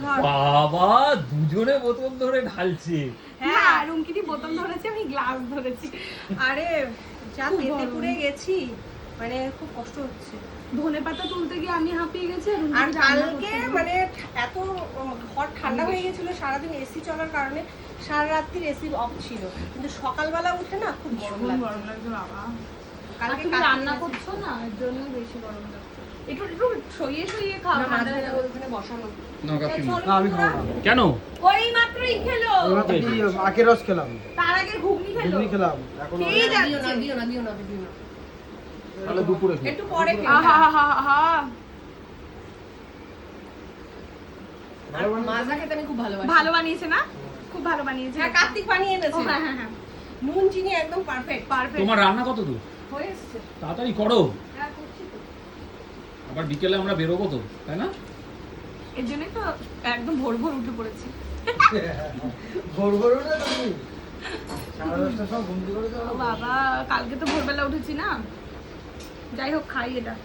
ধর। বাবা দুজনে বোতল ধরে ঢালছে। হ্যাঁ রুমকিটি বোতল ধরেছে, আমি গ্লাস ধরেছি। আরে যা তেতে পুড়ে গেছি, মানে খুব কষ্ট হচ্ছে। ধনেপাতা তুলতে গিয়ে আমি হাঁপিয়ে গেছি। আর কালকে মানে এত ঘর ঠান্ডা হয়ে গেছিল, সারাদিন এসি চলার কারণে সারা রাত্রির এসি অফ ছিল, কিন্তু সকালবেলা উঠে না খুব গরম লাগছে বাবা। কালকে তুমি রান্না করছো না, এর জন্য বেশি গরম লাগছে। একটু একটু সইয়ে সইয়ে খাও। ওখানে বসানো। না কাকি না আমি খাবো না। কেন? ওই মাত্রই খেলো, এইমাত্র কি আখের রস খেলাম, তার আগে ঘুগনি খেলো। ঘুগনি খেলাম, এখন খেয়ে যাচ্ছে। দিও না। তাহলে দুপুরে খাই। একটু পরে খেয়ে আহা হা হা। আর মাজা খেতে আমি খুব ভালোবাসি। ভালো বানিয়েছে না? খুব ভালো বানিয়েছে। হ্যাঁ কার্তিক বানিয়ে এনেছে। হ্যাঁ নুন চিনি একদম পারফেক্ট। পারফেক্ট। তোমার রান্না কত দূর? হয়ে এসেছে। তাড়াতাড়ি করো, হ্যাঁ করছি তো। আবার বিকেলে আমরা বেরোবো তো, তাই না? এর জন্যই তো একদম ভোর ভোর উঠে পড়েছি। ভোর ভোর উঠে তুমি 10:30টার সময় ঘুম থেকে উঠে ও বাবা, কালকে তো ভোরবেলা উঠেছি না। যাই হোক খাই এটা।